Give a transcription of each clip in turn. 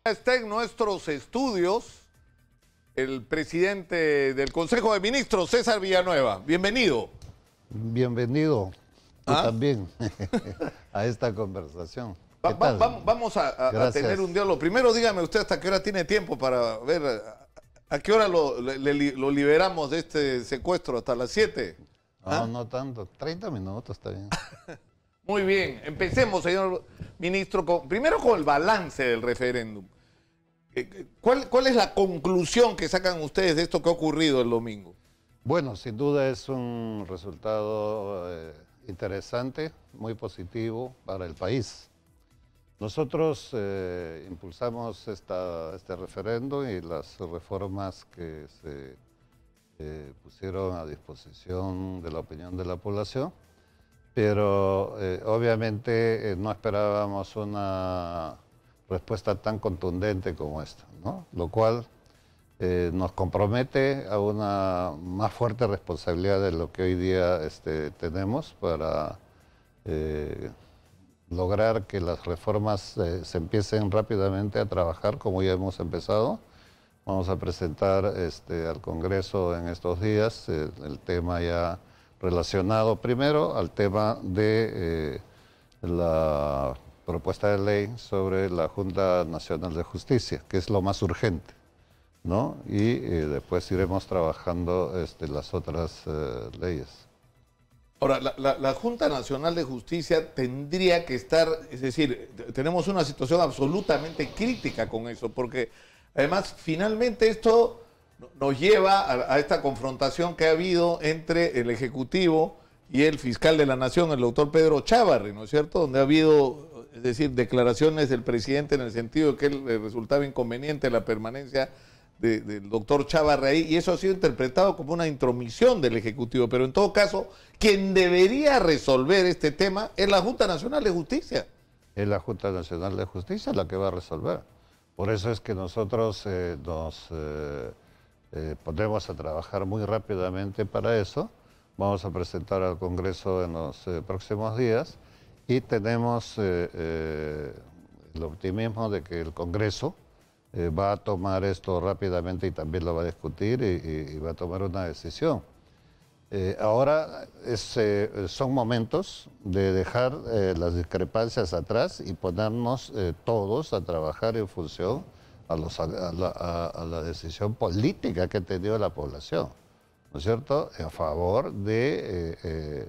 Está en nuestros estudios el presidente del Consejo de Ministros, César Villanueva. Bienvenido. Bienvenido tú también a esta conversación. Vamos a tener un diálogo. Primero dígame usted hasta qué hora tiene tiempo para ver a qué hora lo liberamos de este secuestro, hasta las 7. No tanto, 30 minutos está bien. Muy bien, empecemos, señor ministro, primero con el balance del referéndum. ¿Cuál es la conclusión que sacan ustedes de esto que ha ocurrido el domingo? Bueno, sin duda es un resultado interesante, muy positivo para el país. Nosotros impulsamos este referéndum y las reformas que se pusieron a disposición de la opinión de la población, pero obviamente no esperábamos una respuesta tan contundente como esta, ¿no? Lo cual nos compromete a una más fuerte responsabilidad de lo que hoy día tenemos para lograr que las reformas se empiecen rápidamente a trabajar como ya hemos empezado. Vamos a presentar al Congreso en estos días el tema ya relacionado primero al tema de la propuesta de ley sobre la Junta Nacional de Justicia, que es lo más urgente, ¿no? Y después iremos trabajando las otras leyes. Ahora, la Junta Nacional de Justicia tendría que estar, es decir, tenemos una situación absolutamente crítica con eso, porque además finalmente esto nos lleva a esta confrontación que ha habido entre el Ejecutivo y el fiscal de la Nación, el doctor Pedro Chávarri, ¿no es cierto? Donde ha habido, es decir, declaraciones del presidente en el sentido de que le resultaba inconveniente la permanencia del doctor Chávarri ahí, y eso ha sido interpretado como una intromisión del Ejecutivo, pero en todo caso, quien debería resolver este tema es la Junta Nacional de Justicia. Es la Junta Nacional de Justicia la que va a resolver. Por eso es que nosotros nos ponemos a trabajar muy rápidamente para eso. Vamos a presentar al Congreso en los próximos días y tenemos el optimismo de que el Congreso va a tomar esto rápidamente y también lo va a discutir y va a tomar una decisión. Ahora son momentos de dejar las discrepancias atrás y ponernos todos a trabajar en función a la decisión política que ha tenido la población, ¿no es cierto?, en favor de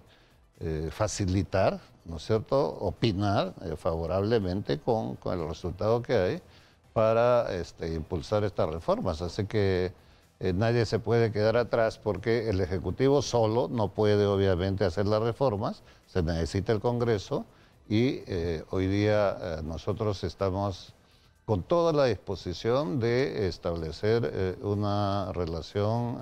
facilitar, ¿no es cierto?, opinar favorablemente con el resultado que hay para impulsar estas reformas. Así que nadie se puede quedar atrás porque el Ejecutivo solo no puede obviamente hacer las reformas, se necesita el Congreso y hoy día nosotros estamos con toda la disposición de establecer una relación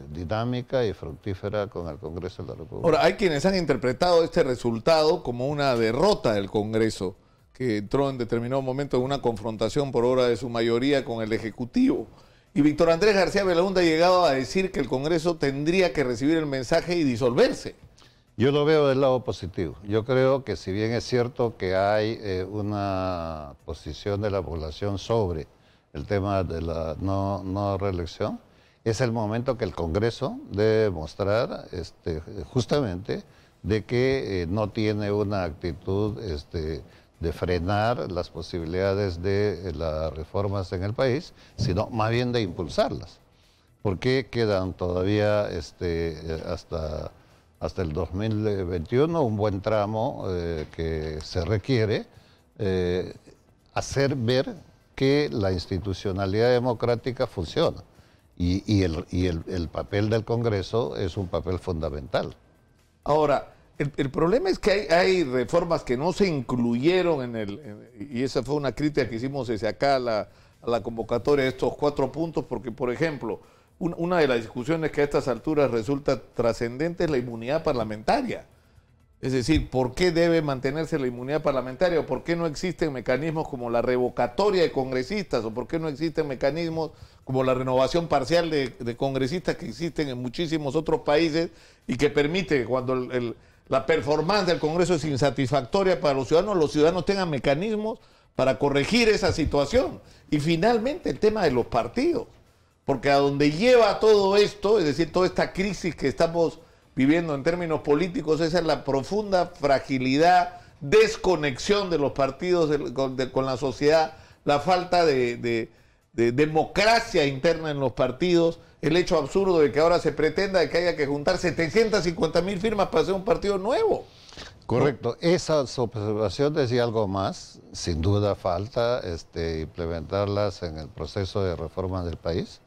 dinámica y fructífera con el Congreso de la República. Ahora, hay quienes han interpretado este resultado como una derrota del Congreso, que entró en determinado momento en una confrontación por obra de su mayoría con el Ejecutivo. Y Víctor Andrés García Belaúnde ha llegado a decir que el Congreso tendría que recibir el mensaje y disolverse. Yo lo veo del lado positivo. Yo creo que si bien es cierto que hay una posición de la población sobre el tema de la no reelección, es el momento que el Congreso debe mostrar justamente de que no tiene una actitud de frenar las posibilidades de las reformas en el país, sino más bien de impulsarlas. Porque quedan todavía hasta el 2021 un buen tramo que se requiere hacer ver que la institucionalidad democrática funciona. Y el papel del Congreso es un papel fundamental. Ahora, el problema es que hay reformas que no se incluyeron y esa fue una crítica que hicimos desde acá a la convocatoria de estos 4 puntos, porque, por ejemplo, una de las discusiones que a estas alturas resulta trascendente es la inmunidad parlamentaria. Es decir, ¿por qué debe mantenerse la inmunidad parlamentaria? ¿O por qué no existen mecanismos como la revocatoria de congresistas? ¿O por qué no existen mecanismos como la renovación parcial de congresistas que existen en muchísimos otros países y que permite que cuando la performance del Congreso es insatisfactoria para los ciudadanos tengan mecanismos para corregir esa situación. Y finalmente el tema de los partidos, porque a donde lleva todo esto, es decir, toda esta crisis que estamos viviendo en términos políticos, esa es la profunda fragilidad, desconexión de los partidos con la sociedad, la falta de democracia interna en los partidos, el hecho absurdo de que ahora se pretenda que haya que juntar 750.000 firmas para hacer un partido nuevo. Correcto. Esas observaciones y algo más, sin duda falta implementarlas en el proceso de reforma del país.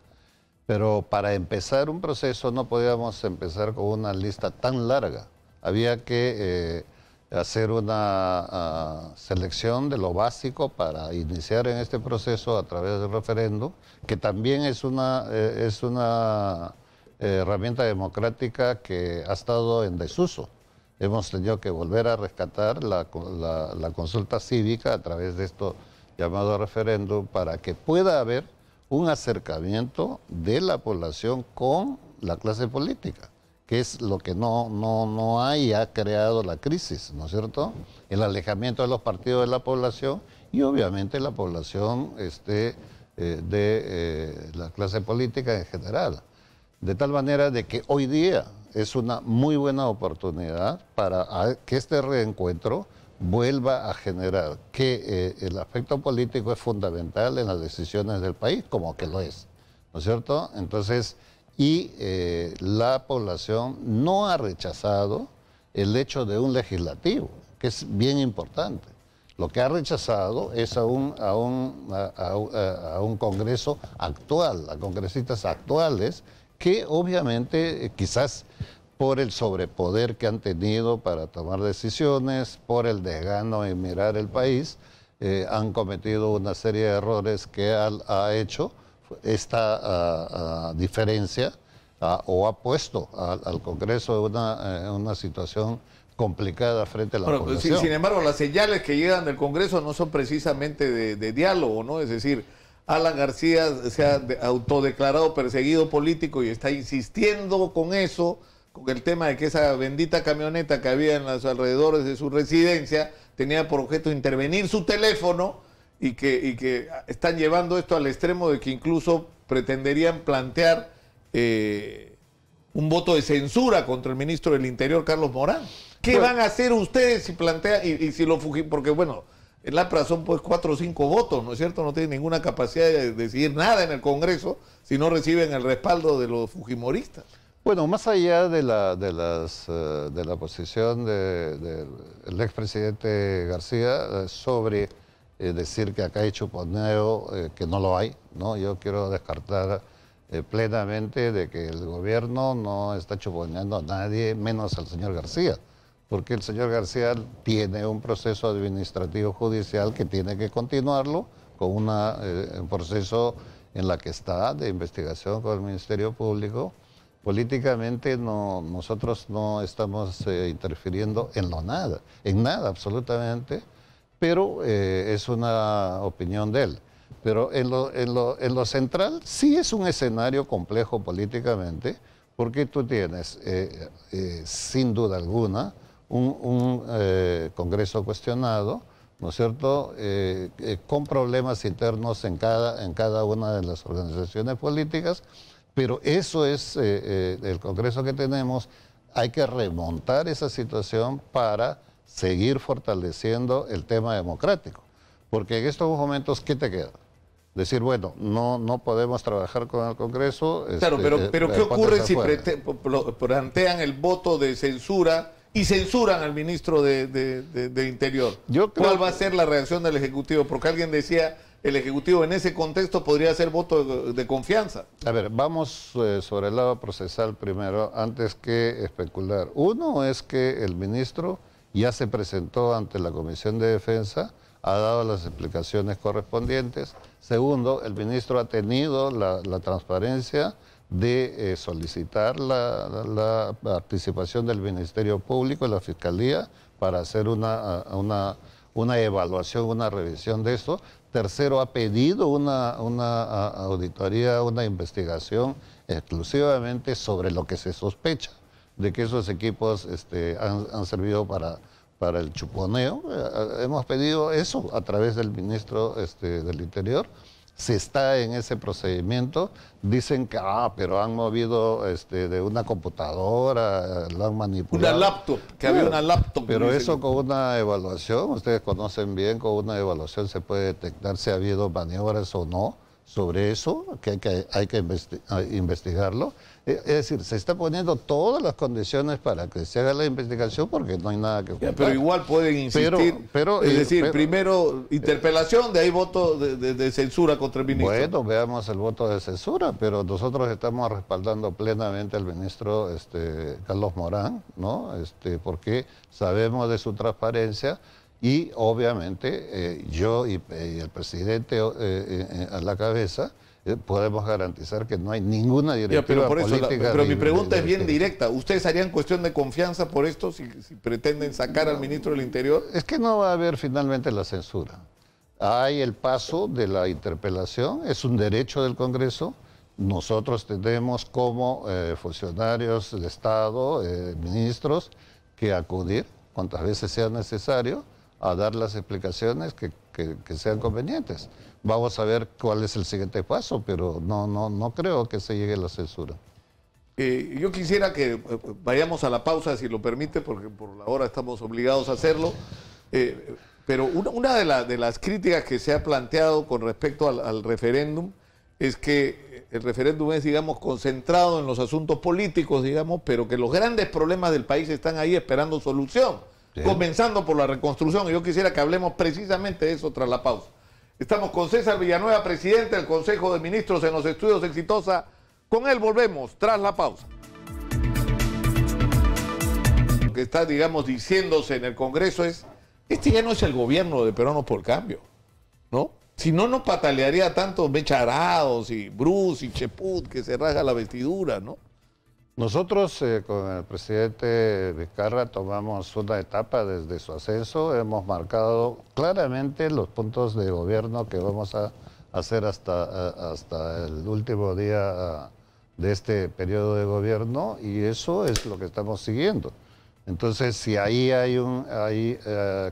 Pero para empezar un proceso no podíamos empezar con una lista tan larga. Había que hacer una selección de lo básico para iniciar en este proceso a través del referéndum, que también es una herramienta democrática que ha estado en desuso. Hemos tenido que volver a rescatar la consulta cívica a través de esto llamado referéndum para que pueda haber un acercamiento de la población con la clase política, que es lo que no hay, ha creado la crisis, ¿no es cierto? El alejamiento de los partidos de la población y obviamente la población de la clase política en general. De tal manera de que hoy día es una muy buena oportunidad para que este reencuentro vuelva a generar que el aspecto político es fundamental en las decisiones del país, como que lo es, ¿no es cierto? Entonces, la población no ha rechazado el hecho de un legislativo, que es bien importante. Lo que ha rechazado es a un Congreso actual, a congresistas actuales, que obviamente quizás por el sobrepoder que han tenido para tomar decisiones, por el desgano en mirar el país, han cometido una serie de errores que ha hecho esta diferencia o ha puesto al Congreso en una situación complicada frente a la población. Sin embargo, las señales que llegan del Congreso no son precisamente de diálogo, ¿no? Es decir, Alan García se ha autodeclarado perseguido político y está insistiendo con eso, con el tema de que esa bendita camioneta que había en los alrededores de su residencia tenía por objeto intervenir su teléfono y que están llevando esto al extremo de que incluso pretenderían plantear un voto de censura contra el ministro del Interior, Carlos Morán. ¿Qué van a hacer ustedes si plantean, y si lo Fujimori, porque bueno, el APRA son pues 4 o 5 votos, ¿no es cierto? No tienen ninguna capacidad de decidir nada en el Congreso si no reciben el respaldo de los fujimoristas. Bueno, más allá de la posición del expresidente García sobre decir que acá hay chuponeo, que no lo hay, ¿no? Yo quiero descartar plenamente de que el gobierno no está chuponeando a nadie, menos al señor García, porque el señor García tiene un proceso administrativo judicial que tiene que continuarlo con un proceso en la que está de investigación con el Ministerio Público. Políticamente nosotros no estamos interfiriendo en nada absolutamente, pero es una opinión de él. Pero en lo central sí es un escenario complejo políticamente, porque tú tienes, sin duda alguna, un Congreso cuestionado, ¿no es cierto?, con problemas internos en cada una de las organizaciones políticas. Pero eso es el Congreso que tenemos. Hay que remontar esa situación para seguir fortaleciendo el tema democrático. Porque en estos momentos, ¿qué te queda? Decir, bueno, no podemos trabajar con el Congreso. Claro, pero ¿qué ocurre si plantean el voto de censura y censuran al ministro de Interior? ¿Cuál va a ser la reacción del Ejecutivo? Porque alguien decía, el Ejecutivo en ese contexto podría ser voto de confianza. A ver, vamos sobre el lado procesal primero, antes que especular. Uno es que el ministro ya se presentó ante la Comisión de Defensa, ha dado las explicaciones correspondientes. Segundo, el ministro ha tenido la transparencia de solicitar la participación del Ministerio Público y la Fiscalía para hacer una evaluación, una revisión de esto. Tercero, ha pedido una auditoría, una investigación exclusivamente sobre lo que se sospecha, de que esos equipos han servido para el chuponeo. Hemos pedido eso a través del ministro del Interior. Se está en ese procedimiento. Dicen que, pero han movido de una computadora, lo han manipulado. Una laptop, que había una laptop. Pero eso con una evaluación, ustedes conocen bien, con una evaluación se puede detectar si ha habido maniobras o no sobre eso, que hay que investigarlo. Es decir, se está poniendo todas las condiciones para que se haga la investigación porque no hay nada que ocultar. Pero igual pueden insistir. Es decir, primero interpelación, de ahí voto de censura contra el ministro. Bueno, veamos el voto de censura, pero nosotros estamos respaldando plenamente al ministro Carlos Morán, ¿no? Porque sabemos de su transparencia. Y obviamente yo y el presidente a la cabeza podemos garantizar que no hay ninguna directiva política. Pero mi pregunta es bien directa. ¿Ustedes harían cuestión de confianza por esto si pretenden sacar al ministro del Interior? Es que no va a haber finalmente la censura. Hay el paso de la interpelación, es un derecho del Congreso. Nosotros tenemos como funcionarios del Estado, ministros, que acudir cuantas veces sea necesario a dar las explicaciones que sean convenientes. Vamos a ver cuál es el siguiente paso, pero no creo que se llegue a la censura. Yo quisiera que vayamos a la pausa, si lo permite, porque por la hora estamos obligados a hacerlo. Pero una de las críticas que se ha planteado con respecto al referéndum es que el referéndum es, digamos, concentrado en los asuntos políticos, digamos, pero que los grandes problemas del país están ahí esperando solución. Bien. Comenzando por la reconstrucción. Y yo quisiera que hablemos precisamente de eso tras la pausa. Estamos con César Villanueva, presidente del Consejo de Ministros en los Estudios Exitosa. Con él volvemos tras la pausa. Lo que está, digamos, diciéndose en el Congreso es, ya no es el gobierno de Peronos por Cambio, ¿no? Si no, no patalearía tanto Mecharados y Bruce y Cheput, que se rasga la vestidura, ¿no? Nosotros con el presidente Vizcarra tomamos una etapa desde su ascenso, hemos marcado claramente los puntos de gobierno que vamos a hacer hasta el último día de este periodo de gobierno y eso es lo que estamos siguiendo. Entonces, si ahí hay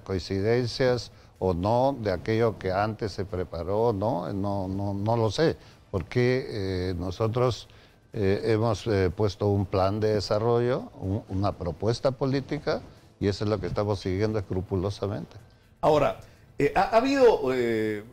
coincidencias o no de aquello que antes se preparó, no lo sé, porque nosotros hemos puesto un plan de desarrollo, una propuesta política, y eso es lo que estamos siguiendo escrupulosamente. Ahora, ha habido, en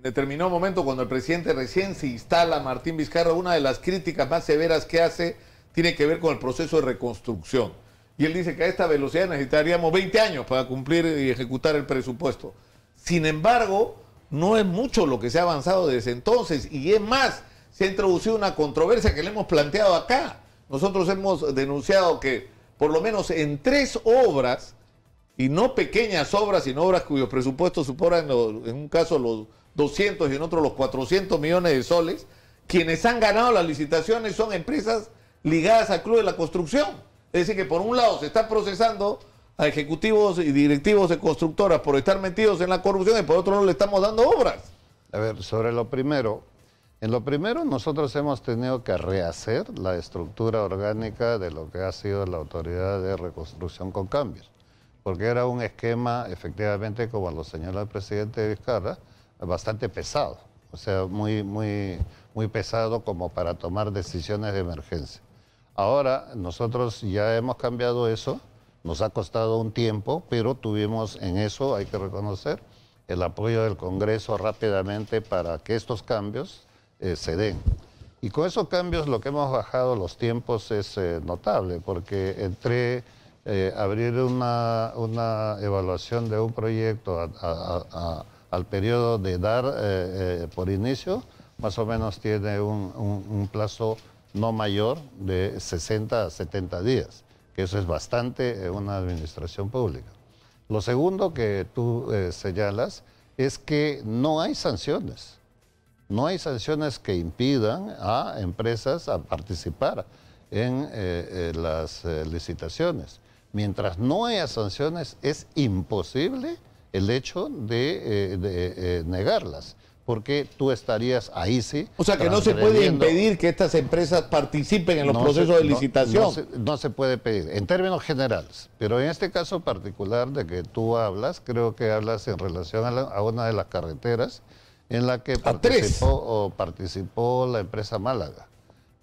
determinado momento, cuando el presidente recién se instala, Martín Vizcarra, una de las críticas más severas que hace tiene que ver con el proceso de reconstrucción. Y él dice que a esta velocidad necesitaríamos 20 años para cumplir y ejecutar el presupuesto. Sin embargo, no es mucho lo que se ha avanzado desde entonces, y es más, se ha introducido una controversia que le hemos planteado acá. Nosotros hemos denunciado que por lo menos en 3 obras, y no pequeñas obras, sino obras cuyos presupuestos superan en un caso los 200 y en otro los 400 millones de soles, quienes han ganado las licitaciones son empresas ligadas al Club de la Construcción. Es decir, que por un lado se está procesando a ejecutivos y directivos de constructoras por estar metidos en la corrupción y por otro lado le estamos dando obras. A ver, sobre lo primero, en lo primero nosotros hemos tenido que rehacer la estructura orgánica de lo que ha sido la Autoridad de Reconstrucción con Cambios, porque era un esquema, efectivamente, como lo señala el presidente Vizcarra, bastante pesado, o sea, muy pesado como para tomar decisiones de emergencia. Ahora nosotros ya hemos cambiado eso, nos ha costado un tiempo, pero tuvimos en eso, hay que reconocer, el apoyo del Congreso rápidamente para que estos cambios se den. Y con esos cambios lo que hemos bajado los tiempos es notable, porque entre abrir una evaluación de un proyecto al periodo de dar por inicio, más o menos tiene un plazo no mayor de 60 a 70 días, que eso es bastante en una administración pública. Lo segundo que tú señalas es que no hay sanciones. No hay sanciones que impidan a empresas a participar en las licitaciones. Mientras no haya sanciones, es imposible el hecho de negarlas, porque tú estarías ahí sí. O sea que no se puede impedir que estas empresas participen en los procesos de licitación. No se puede pedir, en términos generales. Pero en este caso particular de que tú hablas, creo que hablas en relación a una de las carreteras en la que participó la empresa Málaga.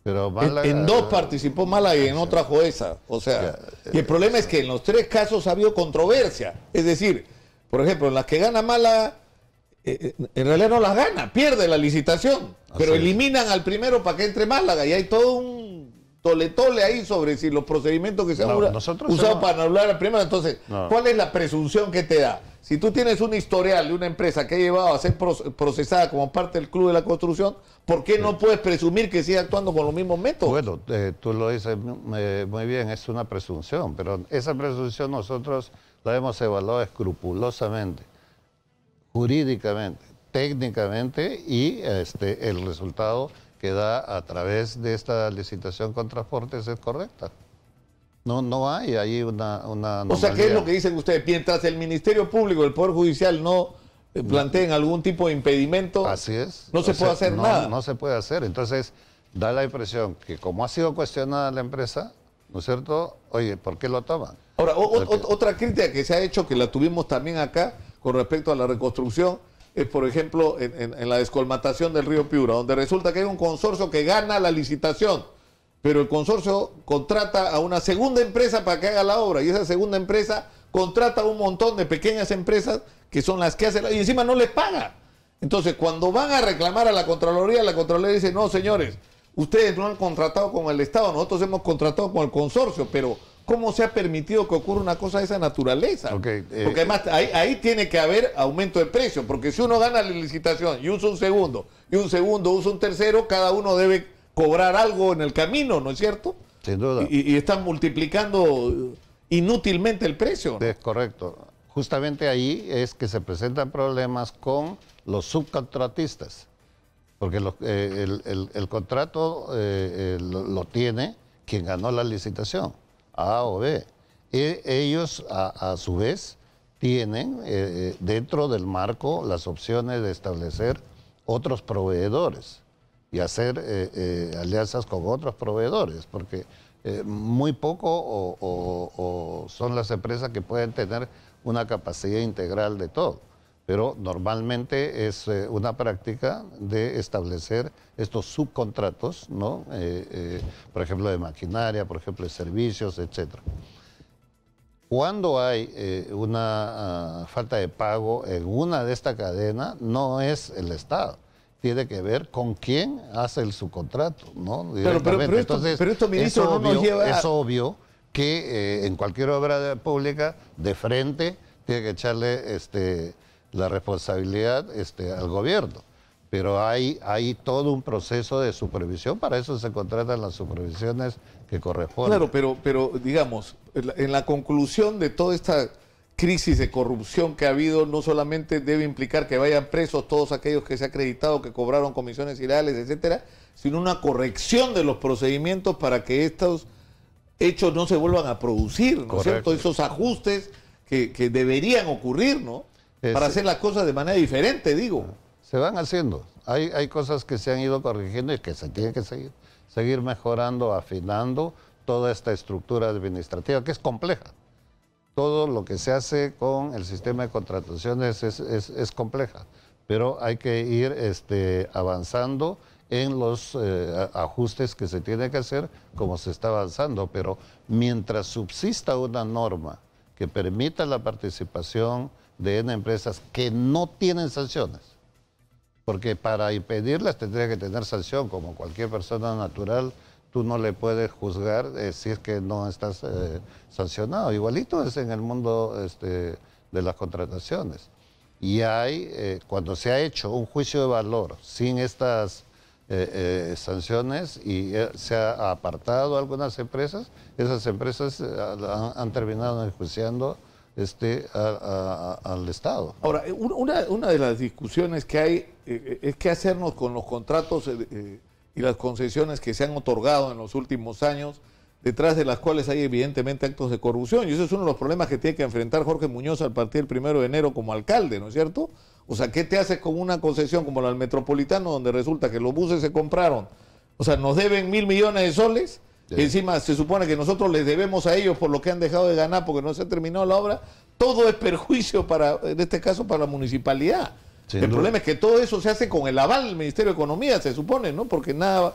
Pero Málaga, en dos participó Málaga y en otra Joesa. O sea, y el problema es que en los tres casos ha habido controversia. Es decir, por ejemplo, en las que gana Málaga, en realidad no las gana, pierde la licitación, pero eliminan al primero para que entre Málaga y hay todo un tole ahí sobre si los procedimientos que se han usado para anular al primero. Entonces, ¿cuál es la presunción que te da? Si tú tienes un historial de una empresa que ha llevado a ser procesada como parte del Club de la Construcción, ¿por qué no puedes presumir que sigue actuando con los mismos métodos? Bueno, tú lo dices muy bien, es una presunción, pero esa presunción nosotros la hemos evaluado escrupulosamente, jurídicamente, técnicamente, y el resultado que da a través de esta licitación con transportes es correcta. No hay ahí una anomalía. O sea, ¿qué es lo que dicen ustedes? Mientras el Ministerio Público, el Poder Judicial no planteen algún tipo de impedimento, así es. No se puede hacer nada. No se puede hacer. Entonces, da la impresión que como ha sido cuestionada la empresa, ¿no es cierto? Oye, ¿por qué lo toman? Ahora, otra crítica que se ha hecho, que la tuvimos también acá, con respecto a la reconstrucción, es, por ejemplo, en la descolmatación del río Piura, donde resulta que hay un consorcio que gana la licitación, pero el consorcio contrata a una segunda empresa para que haga la obra, y esa segunda empresa contrata a un montón de pequeñas empresas que son las que hacen, y encima no les paga. Entonces, cuando van a reclamar a la Contraloría dice, no, señores, ustedes no han contratado con el Estado, nosotros hemos contratado con el consorcio, pero ¿cómo se ha permitido que ocurra una cosa de esa naturaleza? Porque además ahí tiene que haber aumento de precio, porque si uno gana la licitación y usa un segundo usa un tercero, cada uno debe cobrar algo en el camino, ¿no es cierto? Sin duda. Y están multiplicando inútilmente el precio, ¿no? Es correcto. Justamente ahí es que se presentan problemas con los subcontratistas, porque el contrato lo tiene quien ganó la licitación, A o B. Ellos, a su vez, tienen dentro del marco las opciones de establecer otros proveedores y hacer alianzas con otros proveedores, porque muy poco o son las empresas que pueden tener una capacidad integral de todo, pero normalmente es una práctica de establecer estos subcontratos, ¿no? Por ejemplo, de maquinaria, por ejemplo, de servicios, etcétera. Cuando hay una falta de pago en una de estas cadenas, no es el Estado. Tiene que ver con quién hace el subcontrato, ¿no? Pero esto, ministro, no nos lleva es obvio que en cualquier obra pública, de frente, tiene que echarle la responsabilidad al gobierno. Pero hay todo un proceso de supervisión, para eso se contratan las supervisiones que corresponden. Claro, pero digamos, en la conclusión de toda esta crisis de corrupción que ha habido, no solamente debe implicar que vayan presos todos aquellos que se ha acreditado que cobraron comisiones ilegales, etcétera, sino una corrección de los procedimientos para que estos hechos no se vuelvan a producir, ¿no es cierto? Esos ajustes que deberían ocurrir, ¿no? Para hacer las cosas de manera diferente, digo. Se van haciendo. Hay cosas que se han ido corrigiendo y que se tienen que seguir mejorando, afinando toda esta estructura administrativa que es compleja. Todo lo que se hace con el sistema de contrataciones es compleja, pero hay que ir avanzando en los ajustes que se tiene que hacer como se está avanzando, pero mientras subsista una norma que permita la participación de empresas que no tienen sanciones, porque para impedirlas tendría que tener sanción, como cualquier persona natural. Tú no le puedes juzgar si es que no estás sancionado. Igualito es en el mundo de las contrataciones. Y cuando se ha hecho un juicio de valor sin estas sanciones y se ha apartado a algunas empresas, esas empresas han terminado enjuiciando al Estado. Ahora, una de las discusiones que hay es qué hacernos con los contratos y las concesiones que se han otorgado en los últimos años detrás de las cuales hay evidentemente actos de corrupción. Y eso es uno de los problemas que tiene que enfrentar Jorge Muñoz al partir del 1 de enero como alcalde, ¿no es cierto? O sea, ¿qué te haces con una concesión como la del Metropolitano, donde resulta que los buses se compraron? O sea, nos deben 1.000 millones de soles, y encima se supone que nosotros les debemos a ellos por lo que han dejado de ganar porque no se ha terminado la obra. Todo es perjuicio para, en este caso, para la municipalidad. El problema es que todo eso se hace con el aval del Ministerio de Economía, se supone, ¿no? Porque nada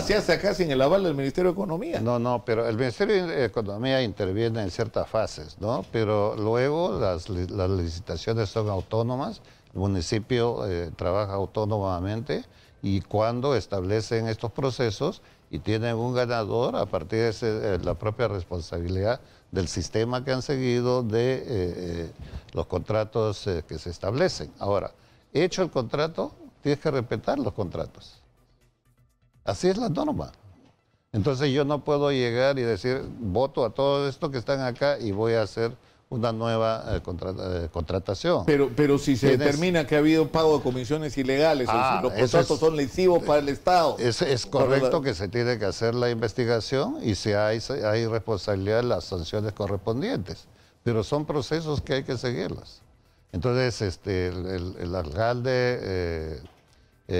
se hace acá sin el aval del Ministerio de Economía. No, pero el Ministerio de Economía interviene en ciertas fases, ¿no? Pero luego las licitaciones son autónomas, el municipio trabaja autónomamente y cuando establecen estos procesos y tienen un ganador a partir de la propia responsabilidad del sistema que han seguido, de los contratos que se establecen. Ahora, hecho el contrato, tienes que respetar los contratos. Así es la norma. Entonces yo no puedo llegar y decir, voto a todo esto que están acá y voy a hacer una nueva contratación. Pero si se determina que ha habido pago de comisiones ilegales, o si los contratos son lesivos para el Estado. Es correcto que se tiene que hacer la investigación y si hay responsabilidad, las sanciones correspondientes. Pero son procesos que hay que seguirlos. Entonces, el alcalde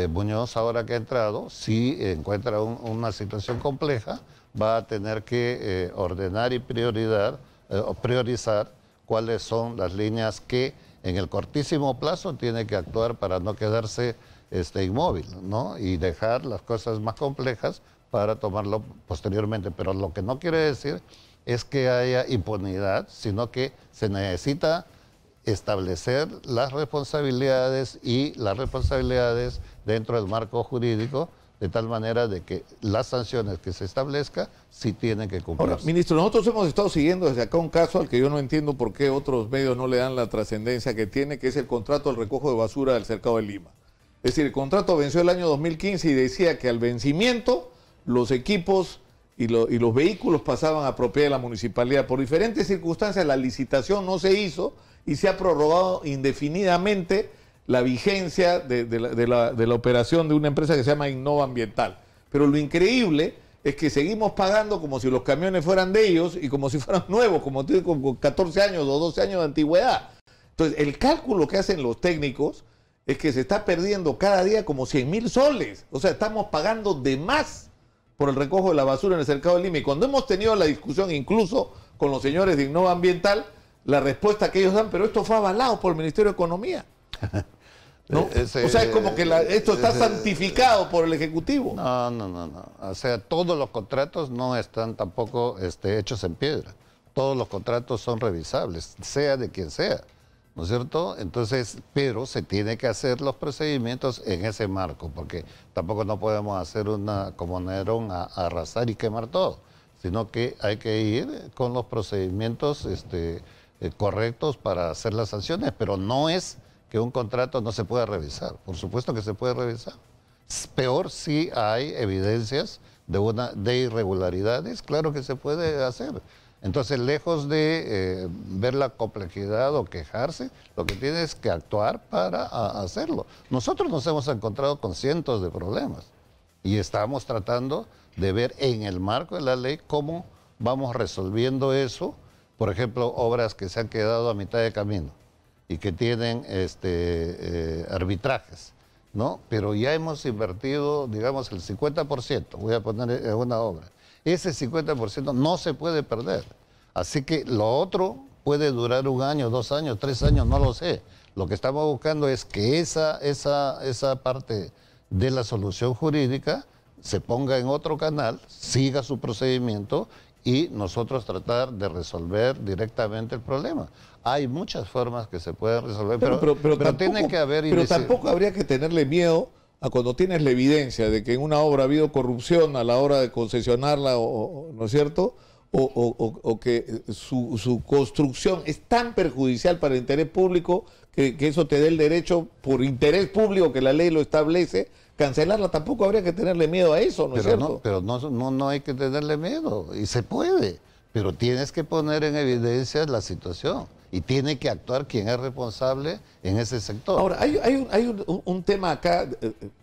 Muñoz, ahora que ha entrado, si encuentra una situación compleja, va a tener que ordenar y priorizar cuáles son las líneas que en el cortísimo plazo tiene que actuar para no quedarse inmóvil, ¿no? Y dejar las cosas más complejas para tomarlo posteriormente. Pero lo que no quiere decir es que haya impunidad, sino que se necesita establecer las responsabilidades dentro del marco jurídico, de tal manera de que las sanciones que se establezcan sí tienen que cumplirse. Ahora, ministro, nosotros hemos estado siguiendo desde acá un caso al que yo no entiendo por qué otros medios no le dan la trascendencia que tiene, que es el contrato del recojo de basura del Cercado de Lima. Es decir, el contrato venció el año 2015 y decía que al vencimiento los equipos y los vehículos pasaban a propiedad de la municipalidad. Por diferentes circunstancias la licitación no se hizo y se ha prorrogado indefinidamente la vigencia de la operación de una empresa que se llama Innova Ambiental. Pero lo increíble es que seguimos pagando como si los camiones fueran de ellos y como si fueran nuevos, como tienen con 14 años o 12 años de antigüedad. Entonces, el cálculo que hacen los técnicos es que se está perdiendo cada día como 100.000 soles. O sea, estamos pagando de más por el recojo de la basura en el Cercado de Lima. Y cuando hemos tenido la discusión incluso con los señores de Innova Ambiental, la respuesta que ellos dan, pero esto fue avalado por el Ministerio de Economía. ¿No? O sea, es como que esto está santificado por el Ejecutivo. No. O sea, todos los contratos no están tampoco hechos en piedra. Todos los contratos son revisables, sea de quien sea, ¿no es cierto? Entonces, pero se tiene que hacer los procedimientos en ese marco, porque tampoco no podemos hacer como Nerón, a arrasar y quemar todo, sino que hay que ir con los procedimientos correctos para hacer las sanciones, pero no es que un contrato no se pueda revisar. Por supuesto que se puede revisar. Es peor si hay evidencias de irregularidades, claro que se puede hacer. Entonces, lejos de ver la complejidad o quejarse, lo que tiene es que actuar para hacerlo. Nosotros nos hemos encontrado con cientos de problemas y estamos tratando de ver en el marco de la ley cómo vamos resolviendo eso. Por ejemplo, obras que se han quedado a mitad de camino y que tienen arbitrajes, ¿no? Pero ya hemos invertido, digamos, el 50%, voy a poner en una obra. Ese 50% no se puede perder. Así que lo otro puede durar 1 año, 2 años, 3 años, no lo sé. Lo que estamos buscando es que esa parte de la solución jurídica se ponga en otro canal, siga su procedimiento y nosotros tratar de resolver directamente el problema. Hay muchas formas que se pueden resolver, pero tampoco, tiene que haber... Pero tampoco habría que tenerle miedo a cuando tienes la evidencia de que en una obra ha habido corrupción a la hora de concesionarla, ¿no es cierto? O que su construcción es tan perjudicial para el interés público que eso te dé el derecho, por interés público que la ley lo establece, cancelarla. Tampoco habría que tenerle miedo a eso, ¿no es cierto? Pero no hay que tenerle miedo, y se puede, pero tienes que poner en evidencia la situación y tiene que actuar quien es responsable en ese sector. Ahora, hay un tema acá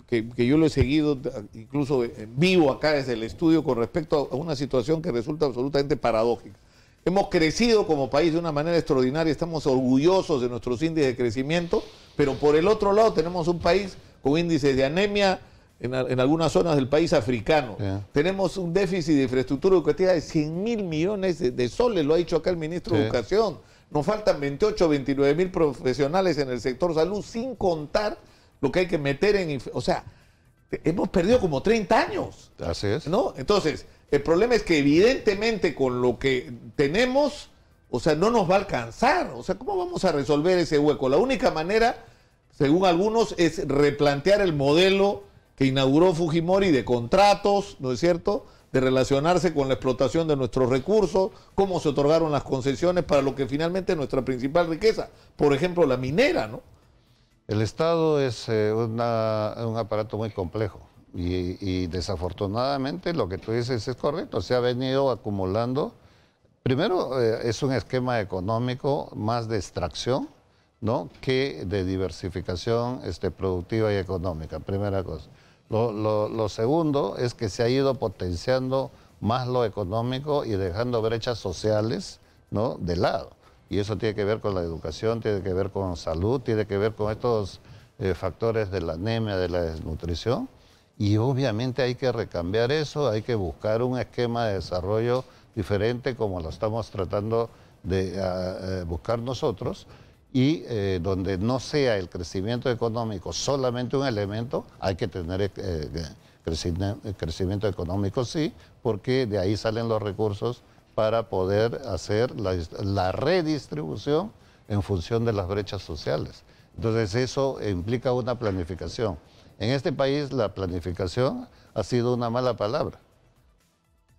que yo lo he seguido incluso en vivo acá desde el estudio con respecto a una situación que resulta absolutamente paradójica. Hemos crecido como país de una manera extraordinaria, estamos orgullosos de nuestros índices de crecimiento, pero por el otro lado tenemos un país con índices de anemia en algunas zonas del país africano. Yeah. Tenemos un déficit de infraestructura educativa de 100.000 millones de soles, lo ha dicho acá el ministro de Educación. Nos faltan 28, 29 mil profesionales en el sector salud, sin contar lo que hay que meter en... O sea, hemos perdido como 30 años. Así es. ¿No? Entonces, el problema es que evidentemente con lo que tenemos, o sea, no nos va a alcanzar. O sea, ¿cómo vamos a resolver ese hueco? La única manera, según algunos, es replantear el modelo que inauguró Fujimori de contratos, ¿no es cierto?, de relacionarse con la explotación de nuestros recursos, cómo se otorgaron las concesiones para lo que finalmente es nuestra principal riqueza, por ejemplo, la minera, ¿no? El Estado es un aparato muy complejo y desafortunadamente lo que tú dices es correcto, se ha venido acumulando. Primero, es un esquema económico más de extracción, ¿no?, que de diversificación productiva y económica, primera cosa. Lo segundo es que se ha ido potenciando más lo económico y dejando brechas sociales, ¿no?, de lado. Y eso tiene que ver con la educación, tiene que ver con salud, tiene que ver con estos factores de la anemia, de la desnutrición. Y obviamente hay que recambiar eso, hay que buscar un esquema de desarrollo diferente como lo estamos tratando de buscar nosotros. Y donde no sea el crecimiento económico solamente un elemento, hay que tener crecimiento económico, sí, porque de ahí salen los recursos para poder hacer la redistribución en función de las brechas sociales. Entonces eso implica una planificación. En este país la planificación ha sido una mala palabra,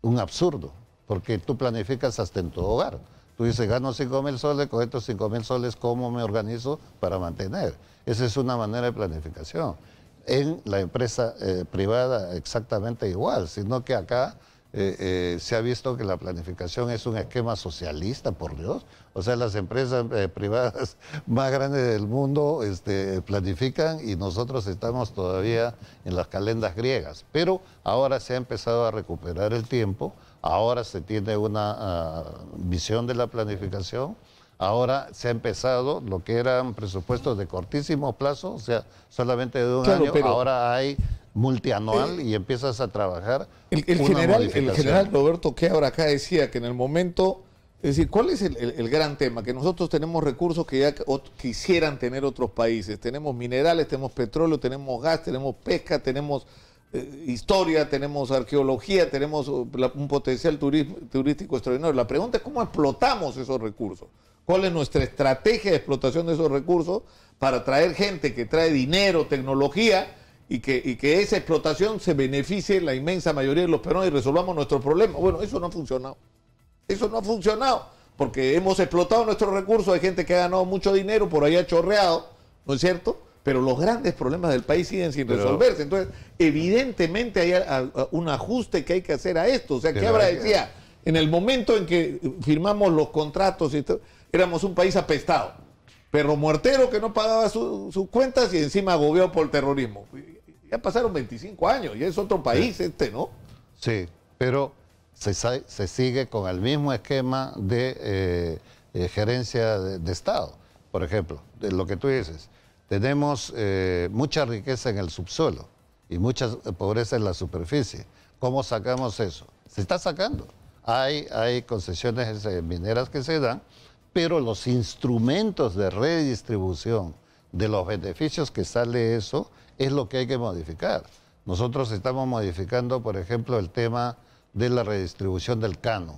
un absurdo, porque tú planificas hasta en tu hogar. Tú dices, gano 5.000 soles, con estos 5.000 soles, ¿cómo me organizo para mantener? Esa es una manera de planificación. En la empresa privada exactamente igual, sino que acá se ha visto que la planificación es un esquema socialista, por Dios. O sea, las empresas privadas más grandes del mundo planifican y nosotros estamos todavía en las calendas griegas. Pero ahora se ha empezado a recuperar el tiempo. Ahora se tiene una visión de la planificación, ahora se ha empezado lo que eran presupuestos de cortísimo plazo, o sea, solamente de un año, pero ahora hay multianual y empiezas a trabajar el general Roberto Quiabra acá decía que en el momento, es decir, ¿cuál es el gran tema? Que nosotros tenemos recursos que ya quisieran tener otros países, tenemos minerales, tenemos petróleo, tenemos gas, tenemos pesca, tenemos... historia, tenemos arqueología, tenemos un potencial turístico extraordinario. La pregunta es cómo explotamos esos recursos. ¿Cuál es nuestra estrategia de explotación de esos recursos para traer gente que trae dinero, tecnología y que esa explotación se beneficie la inmensa mayoría de los peruanos y resolvamos nuestros problemas? Bueno, eso no ha funcionado. Eso no ha funcionado porque hemos explotado nuestros recursos. Hay gente que ha ganado mucho dinero, por ahí ha chorreado, ¿no es cierto? Pero los grandes problemas del país siguen sin resolverse. Entonces, evidentemente hay un ajuste que hay que hacer a esto. O sea, Quiabra decía, en el momento en que firmamos los contratos, éramos un país apestado. Perro muertero que no pagaba sus cuentas y encima agobiado por el terrorismo. Ya pasaron 25 años, ya es otro país ¿no? Sí, pero se sigue con el mismo esquema de gerencia de Estado. Por ejemplo, de lo que tú dices. Tenemos mucha riqueza en el subsuelo y mucha pobreza en la superficie. ¿Cómo sacamos eso? Se está sacando. Hay concesiones mineras que se dan, pero los instrumentos de redistribución de los beneficios que sale eso es lo que hay que modificar. Nosotros estamos modificando, por ejemplo, el tema de la redistribución del canon.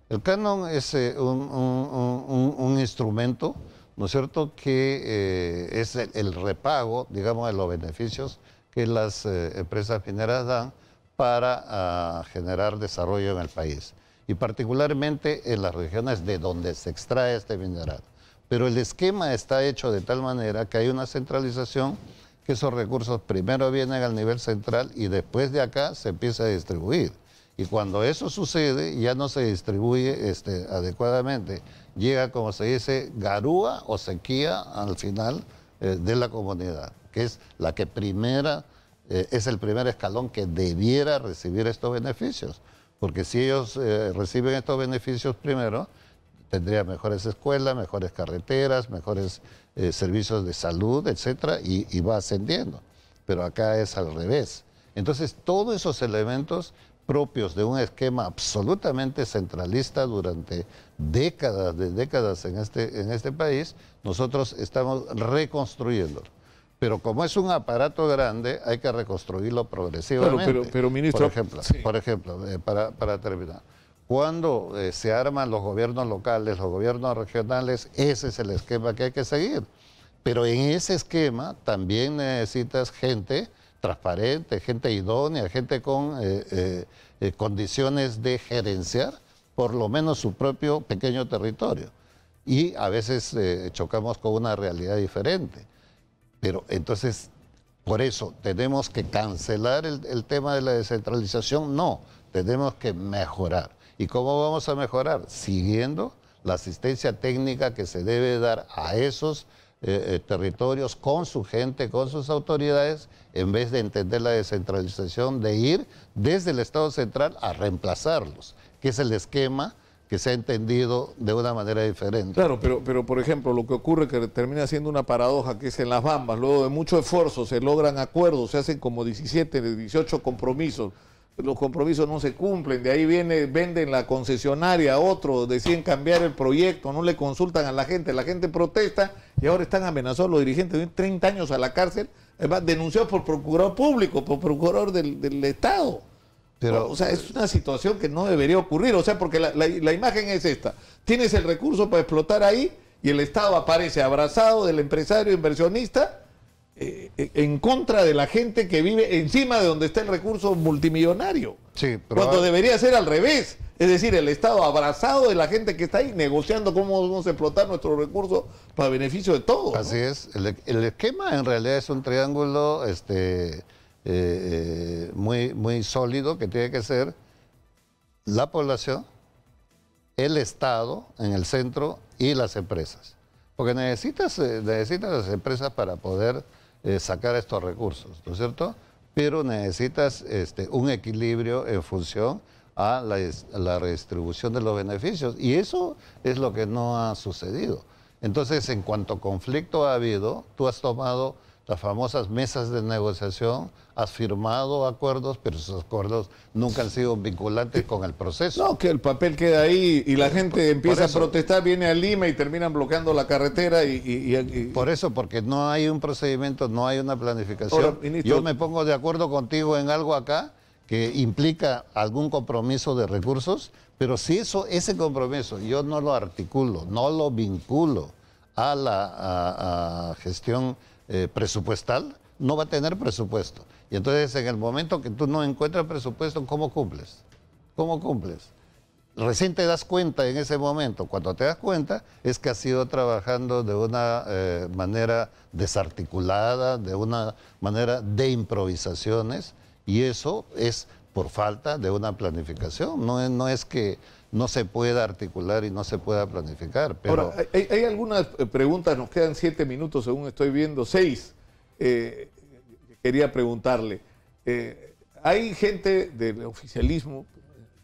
El canon es un instrumento, ¿no es cierto?, que es el repago, digamos, de los beneficios que las empresas mineras dan para generar desarrollo en el país. Y particularmente en las regiones de donde se extrae este mineral. Pero el esquema está hecho de tal manera que hay una centralización, que esos recursos primero vienen al nivel central y después de acá se empieza a distribuir. Y cuando eso sucede, ya no se distribuye adecuadamente. Llega, como se dice, garúa o sequía al final de la comunidad, que es la que primera es el primer escalón que debiera recibir estos beneficios. Porque si ellos reciben estos beneficios primero, tendría mejores escuelas, mejores carreteras, mejores servicios de salud, etcétera, y va ascendiendo. Pero acá es al revés. Entonces, todos esos elementos propios de un esquema absolutamente centralista durante décadas en este país, nosotros estamos reconstruyéndolo. Pero como es un aparato grande, hay que reconstruirlo progresivamente. Pero ministro, por ejemplo, para terminar, cuando se arman los gobiernos locales, los gobiernos regionales, ese es el esquema que hay que seguir. Pero en ese esquema también necesitas gente transparente, gente idónea, gente con condiciones de gerenciar por lo menos su propio pequeño territorio. Y a veces chocamos con una realidad diferente. Pero entonces, por eso, ¿tenemos que cancelar el tema de la descentralización? No, tenemos que mejorar. ¿Y cómo vamos a mejorar? Siguiendo la asistencia técnica que se debe dar a esos territorios con su gente, con sus autoridades, en vez de entender la descentralización, de ir desde el Estado central a reemplazarlos, que es el esquema que se ha entendido de una manera diferente. Claro, pero por ejemplo, lo que ocurre que termina siendo una paradoja, que es en Las Bambas, luego de mucho esfuerzo se logran acuerdos, se hacen como 17, 18 compromisos, los compromisos no se cumplen, de ahí venden la concesionaria a otro, deciden cambiar el proyecto, no le consultan a la gente protesta y ahora están amenazados los dirigentes de 30 años a la cárcel, además denunciados por procurador público, por procurador del Estado. Pero, o sea, es una situación que no debería ocurrir, o sea, porque la imagen es esta, tienes el recurso para explotar ahí y el Estado aparece abrazado del empresario inversionista en contra de la gente que vive encima de donde está el recurso multimillonario. Sí, cuando debería ser al revés, es decir, el Estado abrazado de la gente que está ahí negociando cómo vamos a explotar nuestros recursos para beneficio de todos. Así es, el esquema en realidad es un triángulo muy sólido que tiene que ser la población, el Estado en el centro y las empresas. Porque necesitas las empresas para poder sacar estos recursos, ¿no es cierto? Pero necesitas un equilibrio en función a la redistribución de los beneficios. Y eso es lo que no ha sucedido. Entonces, en cuanto conflicto ha habido, tú has tomado las famosas mesas de negociación, has firmado acuerdos, pero esos acuerdos nunca han sido vinculantes con el proceso. No, que el papel queda ahí y la gente empieza a protestar, viene a Lima y terminan bloqueando la carretera y... Por eso, porque no hay un procedimiento, no hay una planificación. Ahora, ministro, yo me pongo de acuerdo contigo en algo acá que implica algún compromiso de recursos, pero si ese compromiso yo no lo articulo, no lo vinculo a la gestión presupuestal, no va a tener presupuesto. Y entonces en el momento que tú no encuentras presupuesto, ¿cómo cumples? ¿Cómo cumples? Recién te das cuenta en ese momento. Cuando te das cuenta es que has ido trabajando de una manera desarticulada, de una manera de improvisaciones, y eso es por falta de una planificación. No es que no se pueda articular y no se pueda planificar. Pero... Ahora, hay algunas preguntas, nos quedan 7 minutos según estoy viendo, 6. Quería preguntarle, hay gente del oficialismo,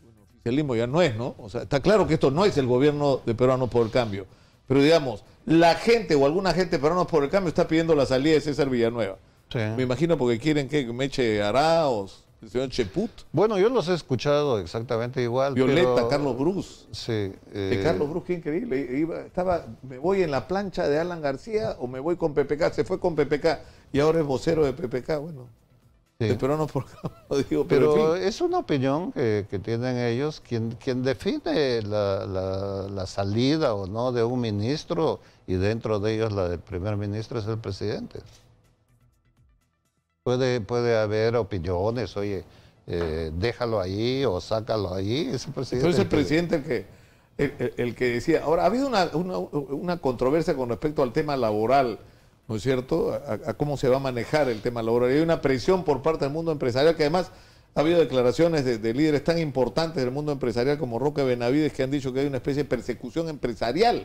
bueno, oficialismo ya no es, ¿no? O sea, está claro que esto no es el gobierno de Peruanos por el Cambio, pero digamos, la gente o alguna gente de Peruanos por el Cambio está pidiendo la salida de César Villanueva. Sí. Me imagino porque quieren que Meche Arauz, el señor Cheput. Bueno, yo los he escuchado exactamente igual. Violeta, pero... Carlos Bruce. Sí. Carlos Bruce, qué increíble. ¿Me voy en la plancha de Alan García o me voy con PPK? Se fue con PPK y ahora es vocero de PPK. Bueno, sí. Pero no por digo, pero en fin. Es una opinión que tienen ellos. Quien define la salida o no de un ministro, y dentro de ellos la del primer ministro, es el presidente. Puede haber opiniones, oye, déjalo ahí o sácalo ahí. Es el presidente. Entonces el presidente el que decía. Ahora, ha habido una controversia con respecto al tema laboral, ¿no es cierto? A cómo se va a manejar el tema laboral. Hay una presión por parte del mundo empresarial, que además ha habido declaraciones de líderes tan importantes del mundo empresarial como Roque Benavides, que han dicho que hay una especie de persecución empresarial,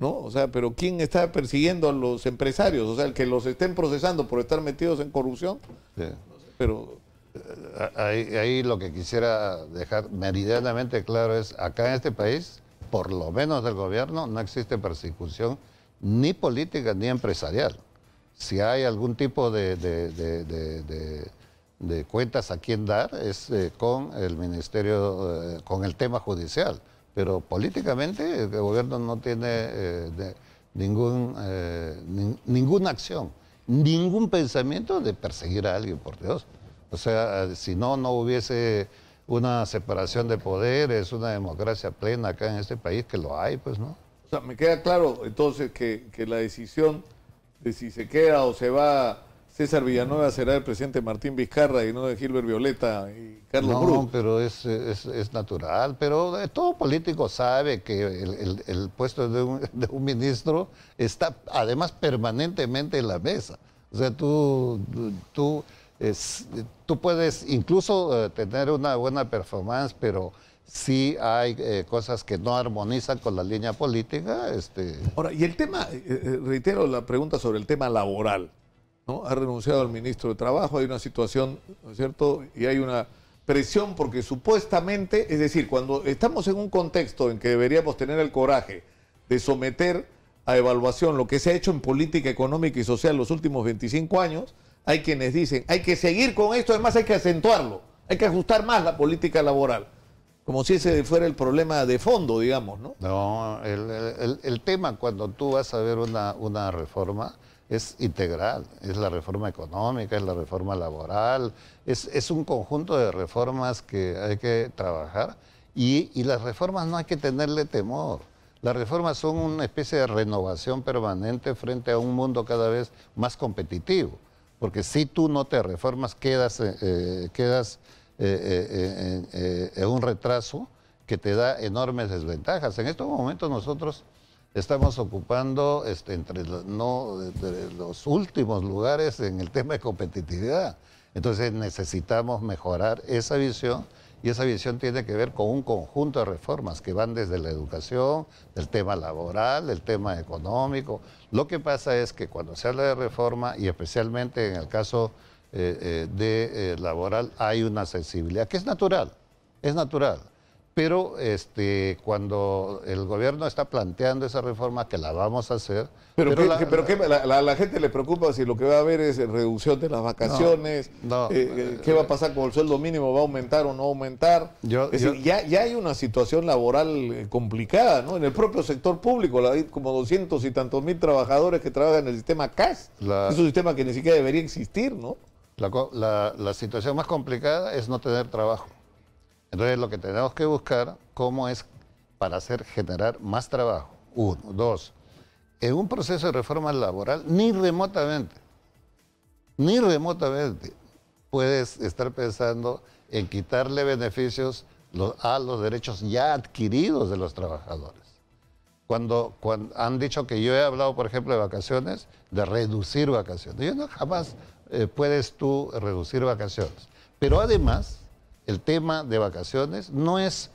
¿no? O sea, pero ¿quién está persiguiendo a los empresarios? O sea, el que los estén procesando por estar metidos en corrupción. Sí. pero Ahí lo que quisiera dejar meridianamente claro es, acá en este país, por lo menos del gobierno, no existe persecución ni política ni empresarial. Si hay algún tipo de cuentas a quien dar, es con el ministerio, con el tema judicial. Pero políticamente el gobierno no tiene ninguna acción, ningún pensamiento de perseguir a alguien, por Dios. O sea, si no, no hubiese una separación de poderes, una democracia plena acá en este país, que lo hay, pues, ¿no? o sea, me queda claro entonces que la decisión de si se queda o se va César Villanueva será el presidente Martín Vizcarra y no de Gilbert Violeta y Carlos Bruz. No, pero es natural. Pero todo político sabe que el puesto de un ministro está además permanentemente en la mesa. O sea, tú puedes incluso tener una buena performance, pero sí hay cosas que no armonizan con la línea política. Ahora, y el tema, reitero la pregunta sobre el tema laboral, ¿no? Ha renunciado el ministro de Trabajo, hay una situación, ¿no es cierto? Y hay una presión porque supuestamente, es decir, cuando estamos en un contexto en que deberíamos tener el coraje de someter a evaluación lo que se ha hecho en política económica y social los últimos 25 años, hay quienes dicen, hay que seguir con esto, además hay que acentuarlo, hay que ajustar más la política laboral, como si ese fuera el problema de fondo, digamos, ¿no? No, el tema cuando tú vas a ver una reforma es integral, es la reforma económica, es la reforma laboral, es un conjunto de reformas que hay que trabajar y las reformas no hay que tenerle temor. Las reformas son una especie de renovación permanente frente a un mundo cada vez más competitivo. Porque si tú no te reformas, quedas en un retraso que te da enormes desventajas. En estos momentos nosotros estamos ocupando entre los últimos lugares en el tema de competitividad. Entonces necesitamos mejorar esa visión y esa visión tiene que ver con un conjunto de reformas que van desde la educación, del tema laboral, del tema económico. Lo que pasa es que cuando se habla de reforma y especialmente en el caso laboral hay una sensibilidad que es natural, pero cuando el gobierno está planteando esa reforma que la vamos a hacer. Pero la gente le preocupa si lo que va a haber es reducción de las vacaciones, qué va a pasar con el sueldo mínimo, va a aumentar o no aumentar. Es decir, ya hay una situación laboral complicada, ¿no? En el propio sector público, hay como 200 y tantos mil trabajadores que trabajan en el sistema CAS. Es un sistema que ni siquiera debería existir, ¿no? La situación más complicada es no tener trabajo. Entonces lo que tenemos que buscar cómo es para generar más trabajo. Uno. Dos, en un proceso de reforma laboral ni remotamente puedes estar pensando en quitarle beneficios a los derechos ya adquiridos de los trabajadores. Cuando han dicho que yo he hablado, por ejemplo, de vacaciones, de reducir vacaciones. Yo no, jamás puedes tú reducir vacaciones. Pero además, el tema de vacaciones no es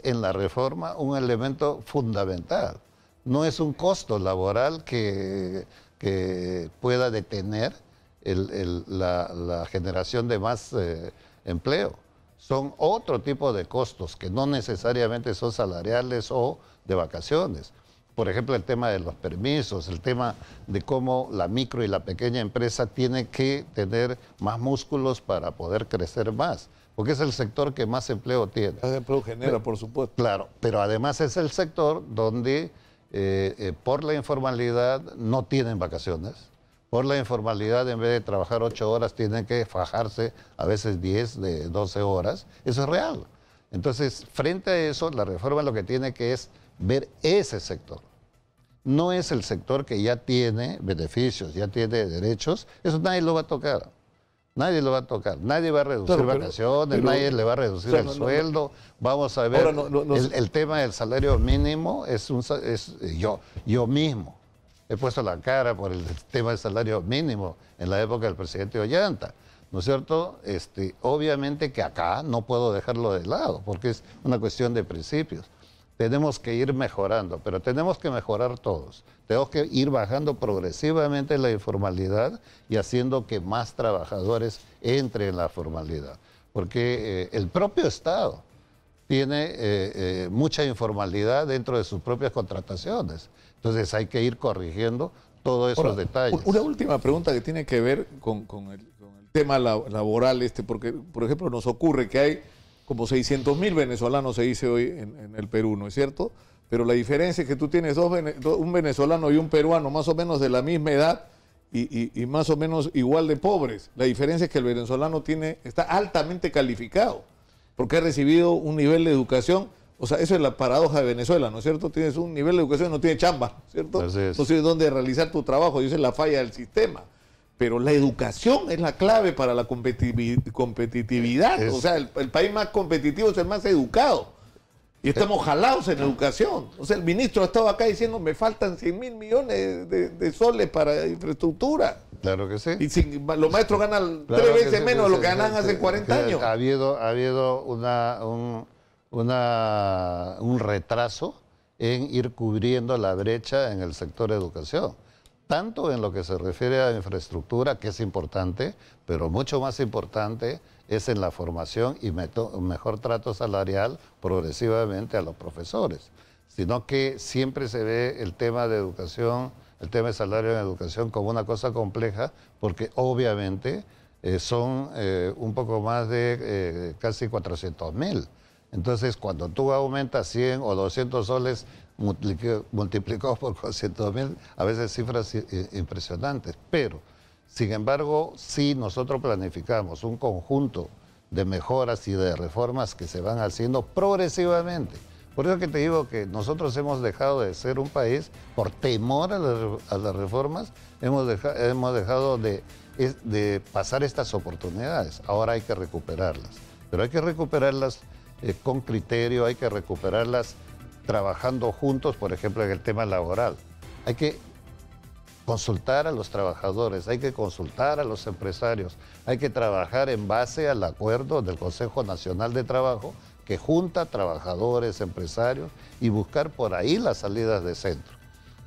en la reforma un elemento fundamental. No es un costo laboral que pueda detener la generación de más empleo. Son otro tipo de costos que no necesariamente son salariales o de vacaciones. Por ejemplo, el tema de los permisos, el tema de cómo la micro y la pequeña empresa tiene que tener más músculos para poder crecer más, porque es el sector que más empleo tiene. Más empleo genera, por supuesto. Claro, pero además es el sector donde por la informalidad no tienen vacaciones. Por la informalidad, en vez de trabajar 8 horas, tienen que fajarse a veces 10, de 12 horas. Eso es real. Entonces, frente a eso, la reforma lo que tiene que es ver ese sector. No es el sector que ya tiene beneficios, ya tiene derechos. Eso nadie lo va a tocar. Nadie lo va a tocar. Nadie va a reducir vacaciones, nadie le va a reducir el sueldo. Vamos a ver, el tema del salario mínimo yo mismo he puesto la cara por el tema del salario mínimo en la época del presidente Ollanta, ¿no es cierto? Obviamente que acá no puedo dejarlo de lado, porque es una cuestión de principios. tenemos que ir mejorando, pero tenemos que mejorar todos. Tenemos que ir bajando progresivamente la informalidad y haciendo que más trabajadores entren en la formalidad. Porque el propio Estado tiene mucha informalidad dentro de sus propias contrataciones. Entonces hay que ir corrigiendo todos esos detalles. Una última pregunta que tiene que ver con el tema laboral, porque, por ejemplo, nos ocurre que hay como 600.000 venezolanos, se dice hoy, en el Perú, ¿no es cierto? Pero la diferencia es que tú tienes un venezolano y un peruano más o menos de la misma edad y más o menos igual de pobres. La diferencia es que el venezolano está altamente calificado porque ha recibido un nivel de educación. O sea, eso es la paradoja de Venezuela, ¿no es cierto? Tienes un nivel de educación y no tienes chamba, ¿cierto? No sabes dónde realizar tu trabajo y esa es la falla del sistema. Pero la educación es la clave para la competitividad. O sea, el país más competitivo es el más educado. Y estamos jalados en educación. O sea, el ministro ha estado acá diciendo me faltan 100.000 millones de soles para infraestructura. Claro que sí. Y los maestros ganan 3 veces menos de lo que ganaban hace 40 años. Ha habido un retraso en ir cubriendo la brecha en el sector de educación. Tanto en lo que se refiere a infraestructura, que es importante, pero mucho más importante es en la formación y mejor trato salarial progresivamente a los profesores. Sino que siempre se ve el tema de educación, el tema de salario en educación como una cosa compleja, porque obviamente son un poco más de casi 400.000. Entonces, cuando tú aumentas 100 o 200 soles multiplicados por 400.000, a veces cifras impresionantes. Pero, sin embargo, sí nosotros planificamos un conjunto de mejoras y de reformas que se van haciendo progresivamente. Por eso que te digo que nosotros hemos dejado de ser un país, por temor a las reformas, hemos dejado de pasar estas oportunidades. Ahora hay que recuperarlas. Pero hay que recuperarlas con criterio, hay que recuperarlas trabajando juntos, por ejemplo, en el tema laboral. Hay que consultar a los trabajadores, hay que consultar a los empresarios, hay que trabajar en base al acuerdo del Consejo Nacional de Trabajo que junta trabajadores, empresarios y buscar por ahí las salidas de centro.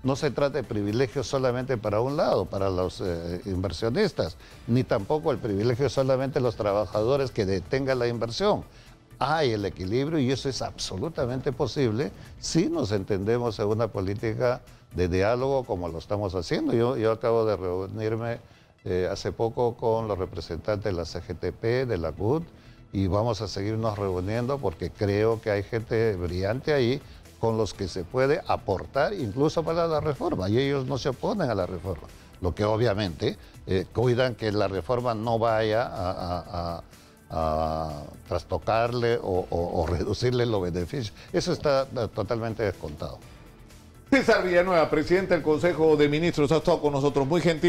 No se trata de privilegios solamente para un lado, para los inversionistas, ni tampoco el privilegio solamente de los trabajadores que detengan la inversión. Hay el equilibrio y eso es absolutamente posible si nos entendemos en una política de diálogo como lo estamos haciendo. Yo acabo de reunirme hace poco con los representantes de la CGTP, de la CUT, y vamos a seguirnos reuniendo porque creo que hay gente brillante ahí con los que se puede aportar incluso para la reforma, y ellos no se oponen a la reforma. Lo que obviamente cuidan que la reforma no vaya a trastocarle o reducirle los beneficios. Eso está totalmente descontado. César Villanueva, presidente del Consejo de Ministros, ha estado con nosotros, muy gentil.